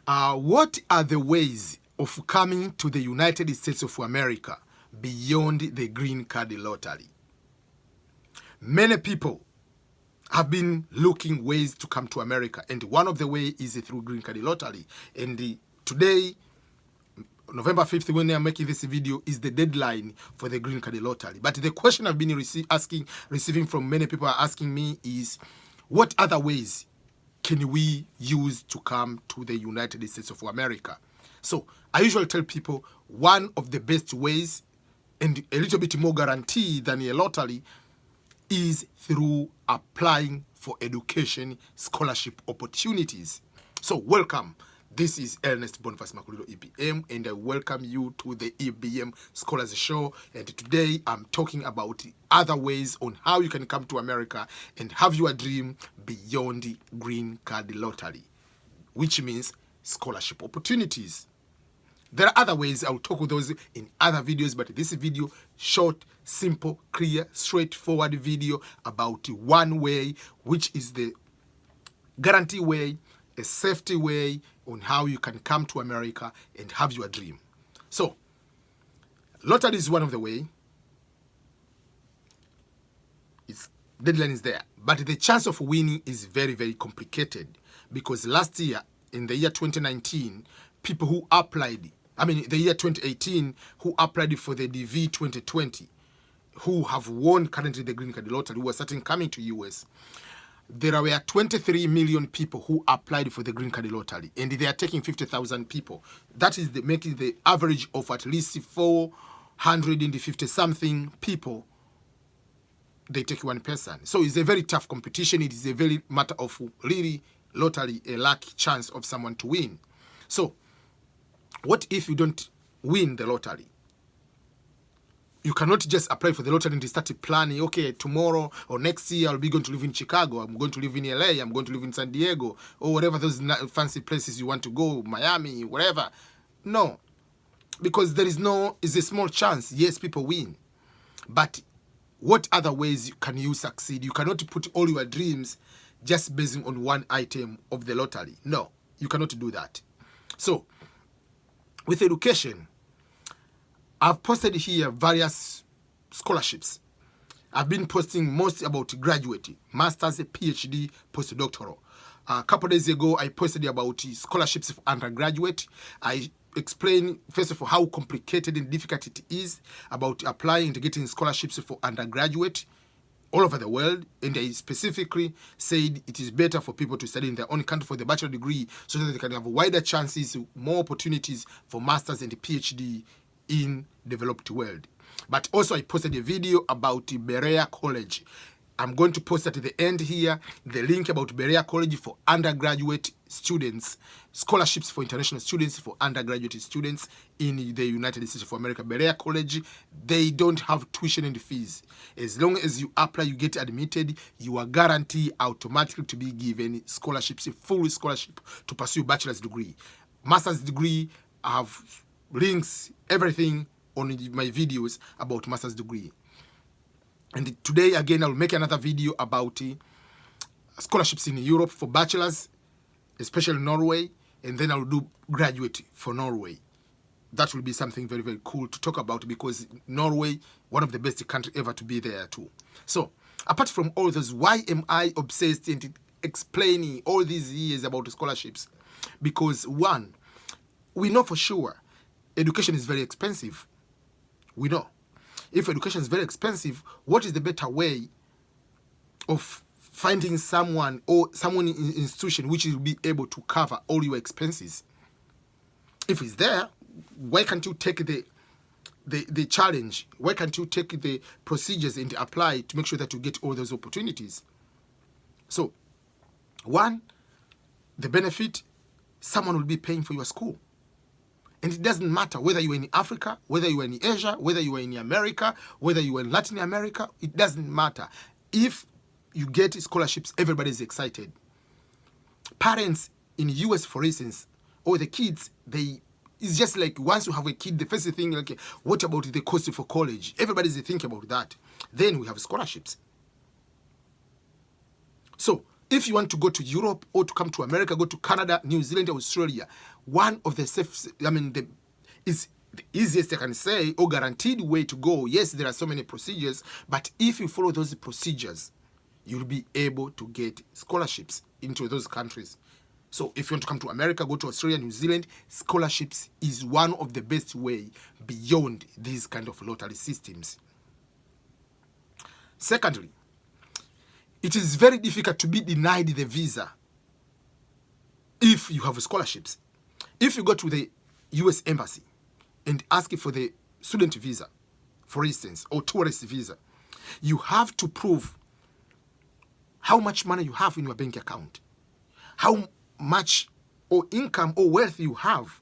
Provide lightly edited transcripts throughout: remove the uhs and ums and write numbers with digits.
What are the ways of coming to the United States of America beyond the green card lottery? Many people have been looking ways to come to America, and one of the way is through green card lottery. And today, November 5th, when I'm making this video, is the deadline for the green card lottery. But the question I've been receiving from many people are asking me is, what other ways can we use to come to the United States of America? So I usually tell people one of the best ways, and a little bit more guarantee than a lottery, is through applying for education scholarship opportunities. So welcome. This is Ernest Boniface Makulilo, EBM, and I welcome you to the EBM Scholars Show. And today I'm talking about other ways on how you can come to America and have your dream beyond the green card lottery, which means scholarship opportunities. There are other ways. I'll talk with those in other videos, but this video, short, simple, clear, straightforward video about one way, which is the guarantee way, a safety way on how you can come to America and have your dream. So, lottery is one of the way. Its deadline is there, but the chance of winning is very, very complicated, because last year, in the year 2019, people who applied, the year 2018, who applied for the DV 2020, who have won currently the green card lottery, who are starting coming to US, there were 23 million people who applied for the green card lottery, and they are taking 50,000 people. That is making the average of at least 450 something people. They take one person. So it's a very tough competition. It is a very matter of really lottery, a lucky chance of someone to win. So what if you don't win the lottery? You cannot just apply for the lottery and start planning, okay, tomorrow or next year I'll be going to live in Chicago, I'm going to live in LA, I'm going to live in San Diego, or whatever those fancy places you want to go, Miami, whatever. No, because there is a small chance, yes, people win. But what other ways can you succeed? You cannot put all your dreams just based on one item of the lottery. No, you cannot do that. So, with education, I've posted here various scholarships. I've been posting mostly about graduate, master's, PhD, postdoctoral. A couple days ago, I posted about scholarships for undergraduate. I explained, first of all, how complicated and difficult it is about applying and getting scholarships for undergraduate all over the world. And I specifically said it is better for people to study in their own country for the bachelor degree so that they can have wider chances, more opportunities for masters and PhD in developed world. But also I posted a video about Berea College. I'm going to post at the end here the link about Berea College for undergraduate students, scholarships for international students, for undergraduate students in the United States of America. Berea College, they don't have tuition and fees. As long as you apply, you get admitted, you are guaranteed automatically to be given scholarships, a full scholarship to pursue bachelor's degree. Master's degree, I have links, everything on my videos about master's degree. And today, again, I'll make another video about scholarships in Europe for bachelors, especially Norway, and then I'll do graduate for Norway. That will be something very, very cool to talk about, because Norway, one of the best countries ever to be there too. So, apart from all those, why am I obsessed in explaining all these years about scholarships? Because one, we know for sure education is very expensive. We know. If education is very expensive, what is the better way of finding someone or someone in an institution which will be able to cover all your expenses? If it's there, why can't you take the challenge? Why can't you take the procedures and apply to make sure that you get all those opportunities? So, one, the benefit, someone will be paying for your school. And it doesn't matter whether you are in Africa, whether you are in Asia, whether you are in America, whether you are in Latin America, it doesn't matter. If you get scholarships, everybody is excited. Parents in the US, for instance, or the kids, it's just like once you have a kid, the first thing, like, what about the cost for college? Everybody's thinking about that. Then we have scholarships. So If you want to go to Europe or to come to America, go to Canada, New Zealand, Australia, one of the is the easiest I can say or guaranteed way to go. Yes, there are so many procedures, but if you follow those procedures, you'll be able to get scholarships into those countries. So if you want to come to America, go to Australia, New Zealand, scholarships is one of the best way beyond these kind of lottery systems. Secondly, it is very difficult to be denied the visa if you have scholarships. If you go to the US Embassy and ask for the student visa, for instance, or tourist visa, you have to prove how much money you have in your bank account, how much or income or wealth you have.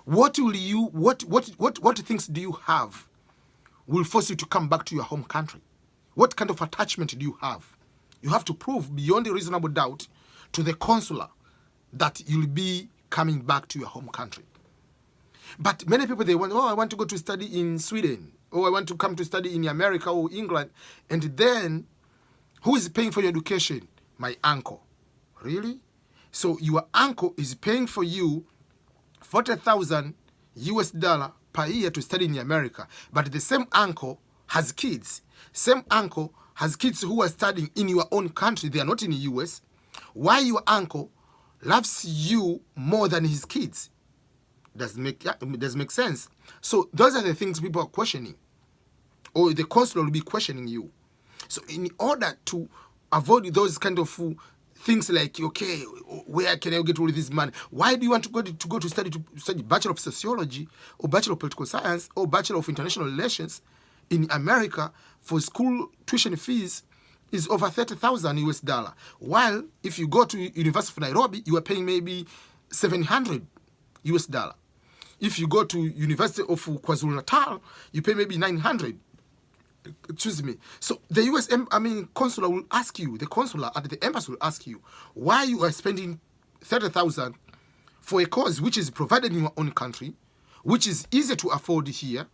What things do you have will force you to come back to your home country? What kind of attachment do you have? You have to prove beyond a reasonable doubt to the consular that you'll be coming back to your home country. But many people, they want, oh, I want to go to study in Sweden, or I want to come to study in America or England. And then, who is paying for your education? My uncle. Really? So your uncle is paying for you $40,000 per year to study in America. But the same uncle has kids. Same uncle has kids who are studying in your own country. They are not in the US. Why your uncle loves you more than his kids? Doesn't make sense. So those are the things people are questioning, or the consular will be questioning you. So in order to avoid those kind of things like, okay, where can I get all this money? Why do you want to go to study Bachelor of Sociology or Bachelor of Political Science or Bachelor of International Relations in America? For school tuition fees is over $30,000. While if you go to University of Nairobi, you are paying maybe $700. If you go to University of KwaZulu-Natal, you pay maybe $900. Excuse me. So the US, consular will ask you, the consular at the embassy will ask you why you are spending $30,000 for a course which is provided in your own country, which is easy to afford here.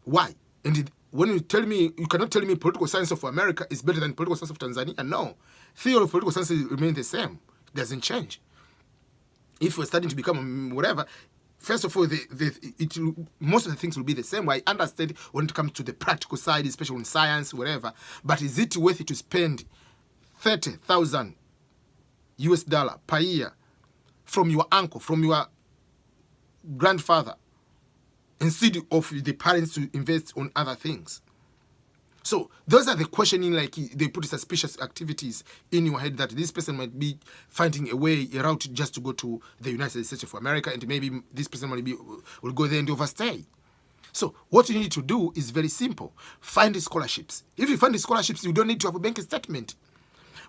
Why? And when you tell me, you cannot tell me political science of America is better than political science of Tanzania. No. Theory of political science remains the same. It doesn't change. If you're studying to become whatever, first of all, most of the things will be the same. I understand when it comes to the practical side, especially in science, whatever. But is it worth it to spend $30,000 per year from your uncle, from your grandfather, instead of the parents to invest on other things? So those are the questioning, like they put suspicious activities in your head that this person might be finding a route just to go to the United States of America, and maybe this person will go there and overstay. So what you need to do is very simple. Find the scholarships. If you find the scholarships, you don't need to have a bank statement.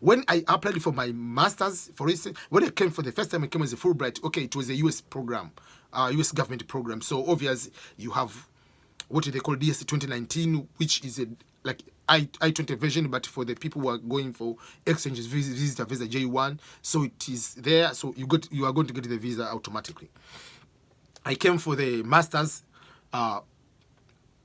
When I applied for my master's, for instance, when I came for the first time, I came as a Fulbright. Okay, it was a US program, US government program. So obviously you have what they call DSC 2019, which is a like I-20 version, but for the people who are going for exchanges, visitor visa J1. So it is there. So you are going to get the visa automatically. I came for the master's. I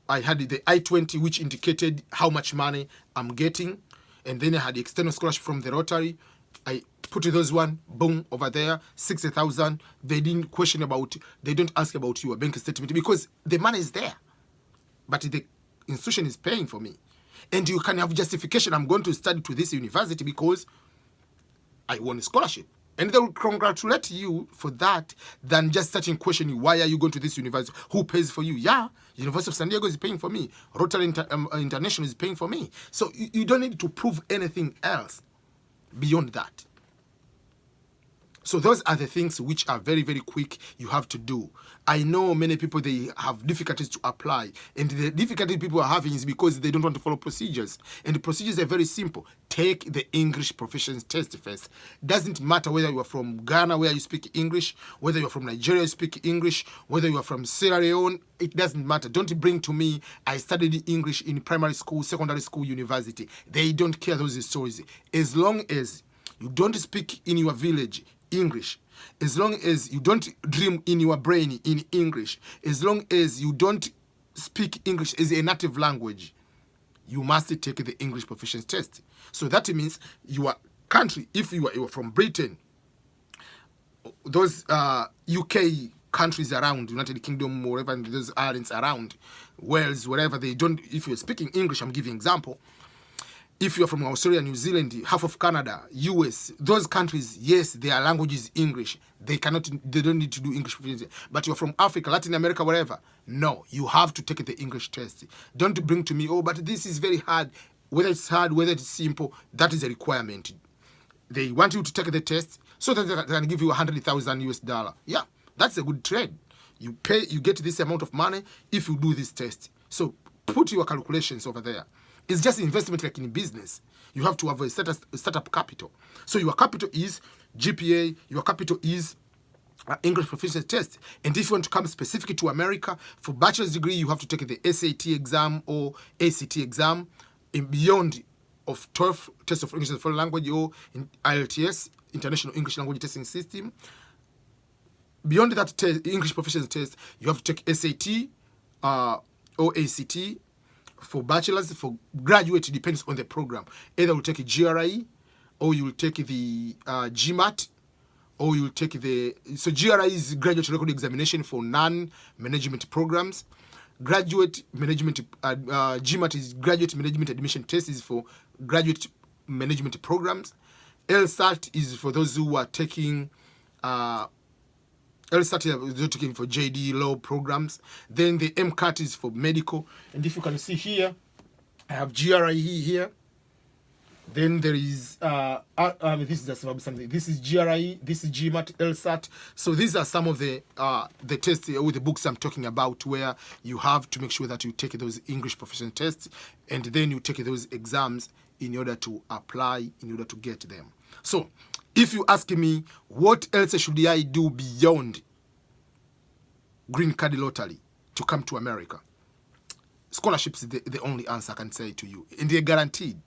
had the I-20, which indicated how much money I'm getting. And then I had the external scholarship from the Rotary. I put those one, boom, over there, 60,000. They didn't question they don't ask about your bank statement because the money is there. But the institution is paying for me. And you can have justification, I'm going to study to this university because I won a scholarship. And they will congratulate you for that than just starting questioning, why are you going to this university? Who pays for you? Yeah, University of San Diego is paying for me. Rotary International is paying for me. So you don't need to prove anything else beyond that. So those are the things which are very, very quick you have to do. I know many people, they have difficulties to apply. And the difficulty people are having is because they don't want to follow procedures. And the procedures are very simple. Take the English proficiency test first. Doesn't matter whether you are from Ghana, where you speak English, whether you are from Nigeria, you speak English, whether you are from Sierra Leone, it doesn't matter. Don't bring to me, I studied English in primary school, secondary school, university. They don't care those stories. As long as you don't speak in your village English, as long as you don't dream in your brain in English, as long as you don't speak English as a native language, you must take the English proficiency test. So that means your country, if you are from Britain, those UK countries around, United Kingdom, wherever, those islands around, Wales, wherever, they don't, if you're speaking English, I'm giving example. If you're from Australia, New Zealand, half of Canada, US, those countries, yes, their language is English. They don't need to do English proficiency. But you're from Africa, Latin America, wherever. No, you have to take the English test. Don't bring to me, oh, but this is very hard. Whether it's hard, whether it's simple, that is a requirement. They want you to take the test so that they can give you $100,000 US. Yeah, that's a good trade. You pay, you get this amount of money if you do this test. So put your calculations over there. It's just investment like in business. You have to have a startup capital. So your capital is GPA, your capital is English proficiency test. And if you want to come specifically to America, for bachelor's degree, you have to take the SAT exam or ACT exam. And beyond of 12 tests of English as a foreign language, or in IELTS, International English Language Testing System. Beyond that English proficiency test, you have to take SAT or ACT. For bachelor's, for graduate, it depends on the program. Either you'll take a GRE, or you'll take the GMAT, or you'll take the... So GRE is Graduate Record Examination for non-management programs. Graduate management, GMAT is Graduate Management Admission Test, is for graduate management programs. LSAT is for those who are taking... LSAT is taking for JD law programs. Then the MCAT is for medical. And if you can see here, I have GRE here. Then there is this is just something. This is GRE. This is GMAT, LSAT. So these are some of the tests or the books I'm talking about, where you have to make sure that you take those English proficiency tests, and then you take those exams in order to apply, in order to get them. So if you ask me, what else should I do beyond green card lottery to come to America? Scholarships is the only answer I can say to you. And they're guaranteed.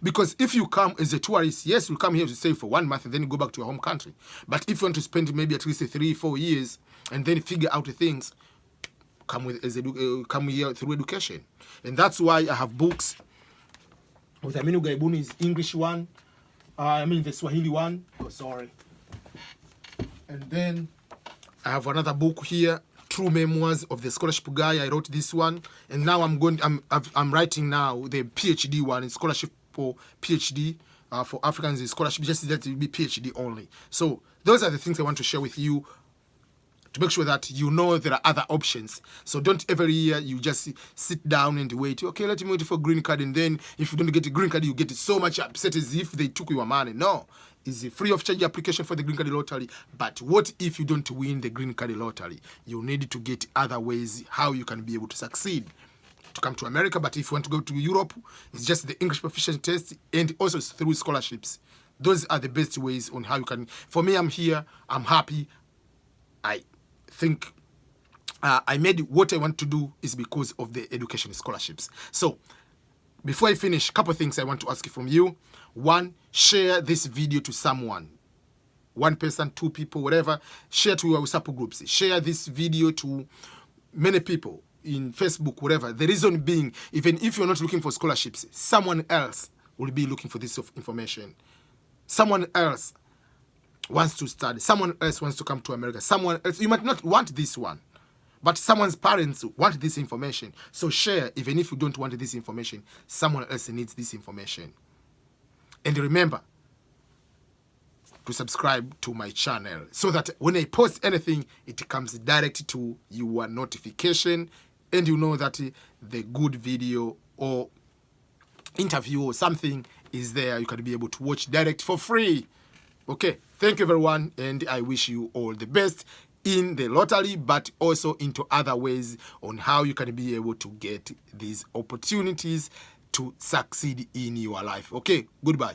Because if you come as a tourist, yes, you come here to stay for 1 month and then you go back to your home country. But if you want to spend maybe at least 3-4 years and then figure out things, come here through education. And that's why I have books. With Aminu Gaibuni's English one. The Swahili one. Oh, sorry. And then I have another book here, True Memoirs of the Scholarship Guy. I wrote this one, and now I'm writing now the PhD one, in scholarship for PhD for Africans in scholarship. Just that it will be PhD only. So those are the things I want to share with you, to make sure that you know there are other options. So don't every year you just sit down and wait. Okay, let me wait for green card, and then if you don't get a green card, you get so much upset as if they took your money. No, it's a free of charge application for the green card lottery. But what if you don't win the green card lottery? You need to get other ways how you can be able to succeed to come to America. But if you want to go to Europe, it's just the English proficiency test, and also through scholarships. Those are the best ways on how you can. For me, I'm here. I'm happy. I think I made what I want to do is because of the education scholarships. So before I finish, a couple of things I want to ask from you. One, share this video to someone. 1 person, 2 people, whatever. Share to your WhatsApp groups. Share this video to many people in Facebook, whatever. The reason being, even if you're not looking for scholarships, someone else will be looking for this information. Someone else wants to study. Someone else wants to come to America. Someone else, you might not want this one, but someone's parents want this information. So share, even if you don't want this information, someone else needs this information. And remember to subscribe to my channel so that when I post anything, it comes direct to your notification, and you know that the good video or interview or something is there. You can be able to watch direct for free. Okay, thank you everyone, and I wish you all the best in the lottery, but also into other ways on how you can be able to get these opportunities to succeed in your life. Okay, goodbye.